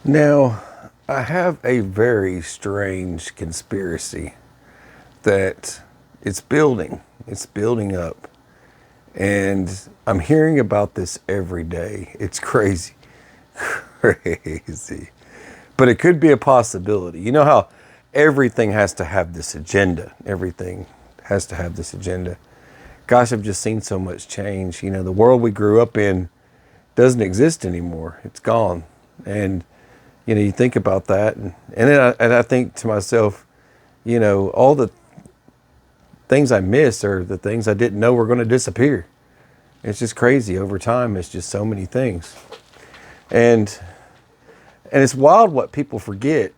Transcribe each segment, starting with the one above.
Now, I have a very strange conspiracy that it's building. It's building up. And I'm hearing about this every day. It's crazy. Crazy. But it could be a possibility. You know how everything has to have this agenda? Everything has to have this agenda. Gosh, I've just seen so much change. You know, the world we grew up in doesn't exist anymore. It's gone. And you know, you think about that, and then I think to myself, you know, all the things I miss are the things I didn't know were going to disappear. It's just crazy. Over time, it's just so many things, and it's wild what people forget.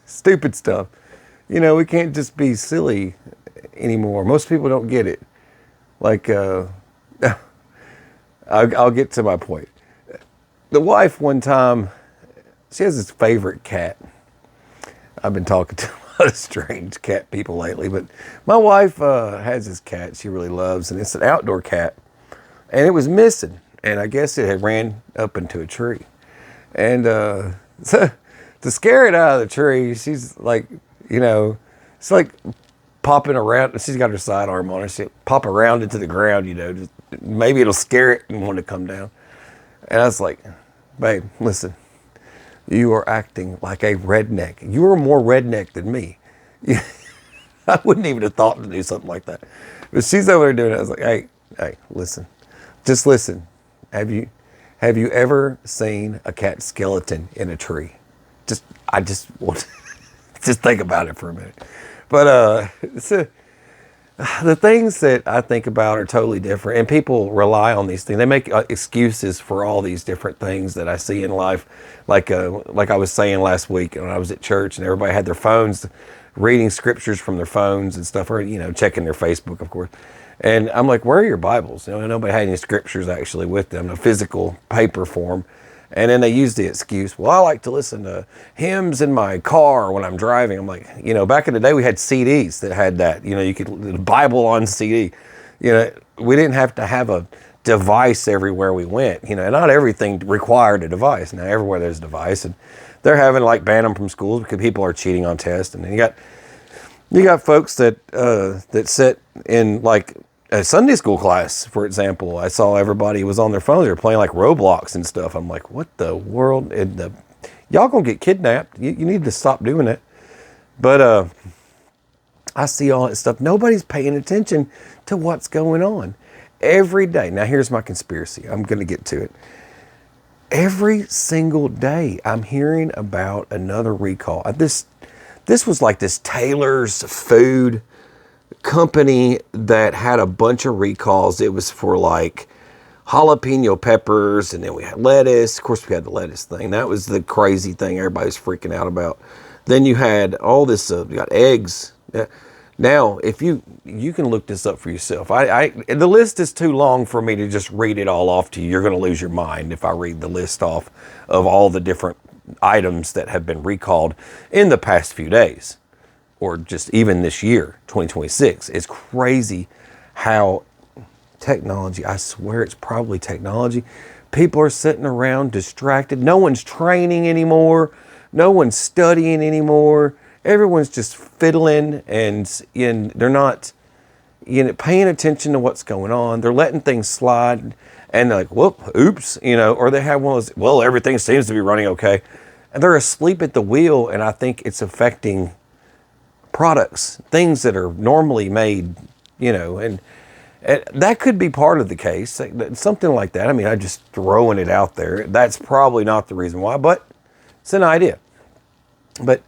Stupid stuff. You know, we can't just be silly anymore. Most people don't get it. Like, I'll get to my point. The wife one time, she has this favorite cat. I've been talking to a lot of strange cat people lately, but my wife has this cat she really loves, and it's an outdoor cat. And it was missing, and I guess it had ran up into a tree. And so, to scare it out of the tree, she's like, you know, it's like popping around. She's got her sidearm on her. She'll pop around into the ground, you know, just, maybe it'll scare it and want to come down. And I was like, babe, listen. You are acting like a redneck. You are more redneck than me. I wouldn't even have thought to do something like that. But she's over there doing it. I was like, hey, listen. Just listen. Have you ever seen a cat skeleton in a tree? I just want just think about it for a minute. But the things that I think about are totally different, and people rely on these things. They make excuses for all these different things that I see in life. Like I was saying last week when I was at church, and everybody had their phones, reading scriptures from their phones and stuff, or you know, checking their Facebook, of course. And I'm like, where are your Bibles? You know, nobody had any scriptures actually with them, a physical paper form. And then they use the excuse, well, I like to listen to hymns in my car when I'm driving. I'm like, you know, back in the day we had CDs that had that. You know, you could, the Bible on CD. You know, we didn't have to have a device everywhere we went. You know, not everything required a device. Now everywhere there's a device, and they're having like ban them from schools because people are cheating on tests. And then you got folks that sit in like a Sunday school class, for example. I saw everybody was on their phones. They were playing like Roblox and stuff. I'm like, what the world? Y'all gonna get kidnapped. You need to stop doing it. But I see all that stuff. Nobody's paying attention to what's going on every day. Now here's my conspiracy. I'm gonna get to it. Every single day I'm hearing about another recall. This was like this Taylor's food company that had a bunch of recalls. It was for like jalapeno peppers, and then we had lettuce. Of course, we had the lettuce thing. That was the crazy thing everybody was freaking out about. Then you had all this, you got eggs. Now, if you can look this up for yourself. The list is too long for me to just read it all off to you. You're going to lose your mind if I read the list off of all the different items that have been recalled in the past few days, or just even this year, 2026. It's crazy how technology, I swear it's probably technology. People are sitting around distracted. No one's training anymore. No one's studying anymore. Everyone's just fiddling, and they're not paying attention to what's going on. They're letting things slide, and they're like, whoop, oops, or they have one of those, well, everything seems to be running okay. And they're asleep at the wheel, and I think it's affecting products, things that are normally made, and that could be part of the case, something like that. I mean, I'm just throwing it out there. That's probably not the reason why, but it's an idea. But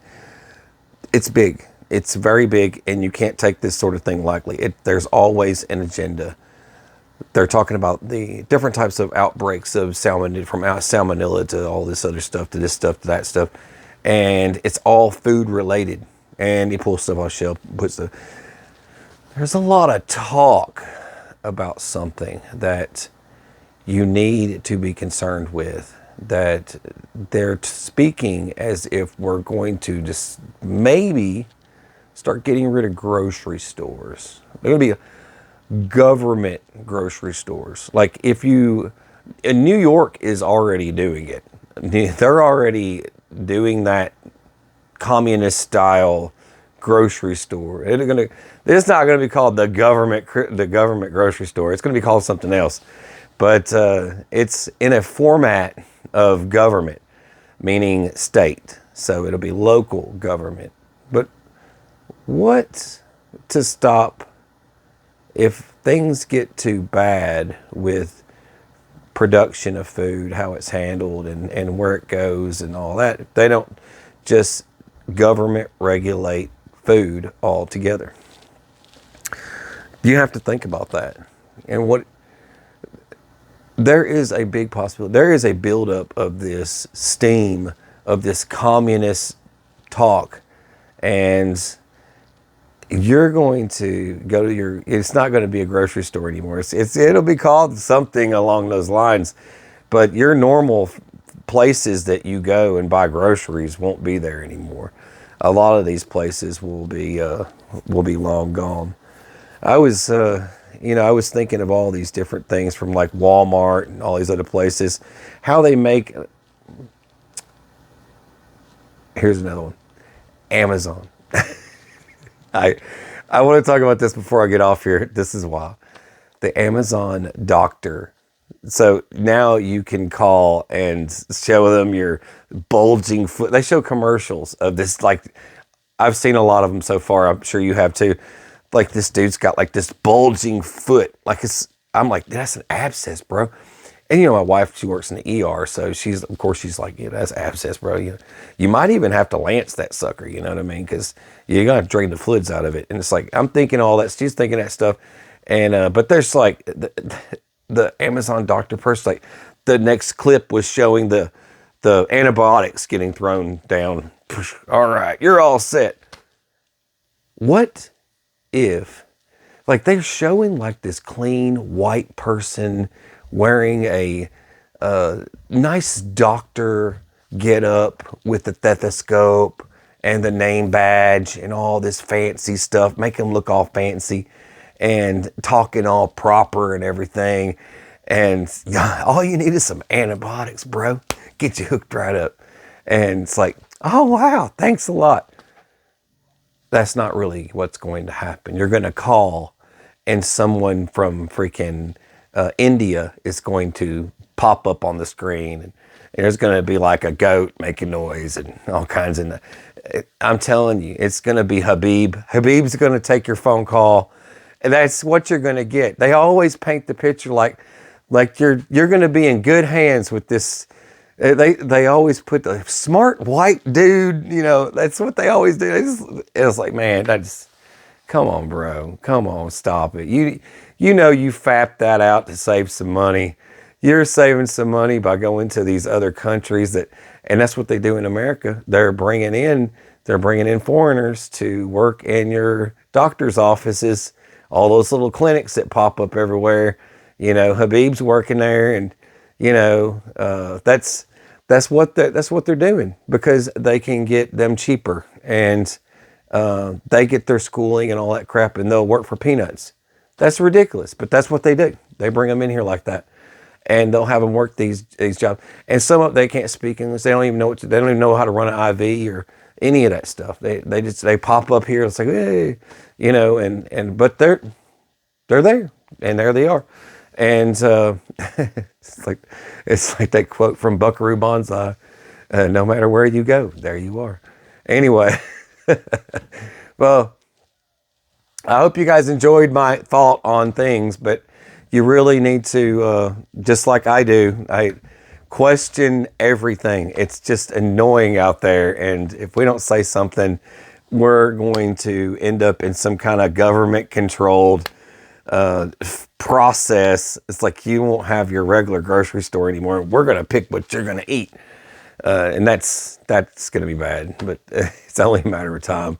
it's big. It's very big, and you can't take this sort of thing lightly. There's always an agenda. They're talking about the different types of outbreaks of salmonella to all this other stuff, to this stuff, to that stuff. And it's all food related. And he pulls stuff off the shelf, there's a lot of talk about something that you need to be concerned with, that they're speaking as if we're going to just maybe start getting rid of grocery stores. They're going to be government grocery stores. Like in New York is already doing it. They're already doing that communist style grocery store. It's not going to be called the government grocery store. It's going to be called something else. But it's in a format of government, meaning state. So it'll be local government. But what to stop if things get too bad with production of food, how it's handled and where it goes and all that? If they don't just government regulate food altogether. You have to think about that. And there is a big possibility. There is a buildup of this steam, of this communist talk, and you're going to go to it's not going to be a grocery store anymore. It'll be called something along those lines, but your normal places that you go and buy groceries won't be there anymore. A lot of these places will be long gone. I was thinking of all these different things from like Walmart and all these other places, how they make. Here's another one, Amazon. I want to talk about this before I get off here. This is wild. The Amazon doctor. So now you can call and show them your bulging foot. They show commercials of this, like, I've seen a lot of them so far. I'm sure you have too. Like, this dude's got like this bulging foot. Like, I'm like, that's an abscess, bro. And my wife, she works in the ER, so she's like, yeah, that's abscess, bro. You might even have to lance that sucker, you know what I mean? Because you're gonna drain the fluids out of it. And it's like, I'm thinking all that. She's thinking that stuff, and but there's like the Amazon doctor person. Like, the next clip was showing the antibiotics getting thrown down. All right, you're all set. What if, like, they're showing like this clean white person wearing a nice doctor get up with the stethoscope and the name badge and all this fancy stuff, make them look all fancy and talking all proper and everything. And all you need is some antibiotics, bro. Get you hooked right up. And it's like, oh, wow, thanks a lot. That's not really what's going to happen. You're going to call and someone from freaking India is going to pop up on the screen, and there's going to be like a goat making noise and all kinds of. I'm telling you, it's going to be Habib. Habib's going to take your phone call, and that's what you're going to get. They always paint the picture like you're going to be in good hands with this. They always put the smart white dude. That's what they always do. It's like, man, come on, bro. Come on, stop it. You fapped that out to save some money. You're saving some money by going to these other countries and that's what they do in America. They're bringing in foreigners to work in your doctor's offices, all those little clinics that pop up everywhere. Habib's working there, and that's what they're doing, because they can get them cheaper, and they get their schooling and all that crap, and they'll work for peanuts. That's ridiculous, but that's what they do. They bring them in here like that, and they'll have them work these jobs. And some of them, they can't speak English. They don't even know how to run an IV or any of that stuff. They pop up here. It's like, hey, but they're there, and there they are. And it's like that quote from Buckaroo Banzai: "No matter where you go, there you are." Anyway, well, I hope you guys enjoyed my thought on things, but you really need to, just like I do, I question everything. It's just annoying out there, and if we don't say something, we're going to end up in some kind of government-controlled process. It's like you won't have your regular grocery store anymore. We're going to pick what you're going to eat, and that's going to be bad, but it's only a matter of time.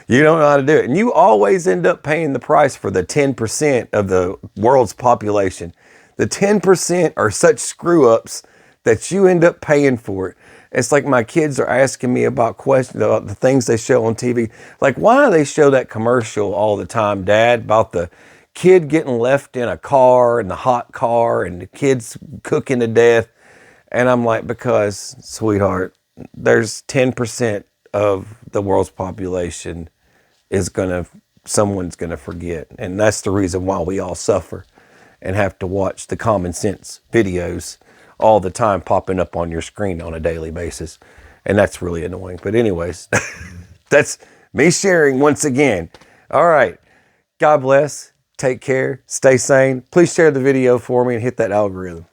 You don't know how to do it. And you always end up paying the price for the 10% of the world's population. The 10% are such screw-ups that you end up paying for it. It's like my kids are asking me about questions about the things they show on TV. Like, why do they show that commercial all the time, Dad, about the kid getting left in a car, in the hot car, and the kids cooking to death? And I'm like, because, sweetheart, there's 10% of the world's population someone's gonna forget. And that's the reason why we all suffer and have to watch the common sense videos all the time popping up on your screen on a daily basis. And that's really annoying. But anyways, that's me sharing once again. All right. God bless. Take care. Stay sane. Please share the video for me and hit that algorithm.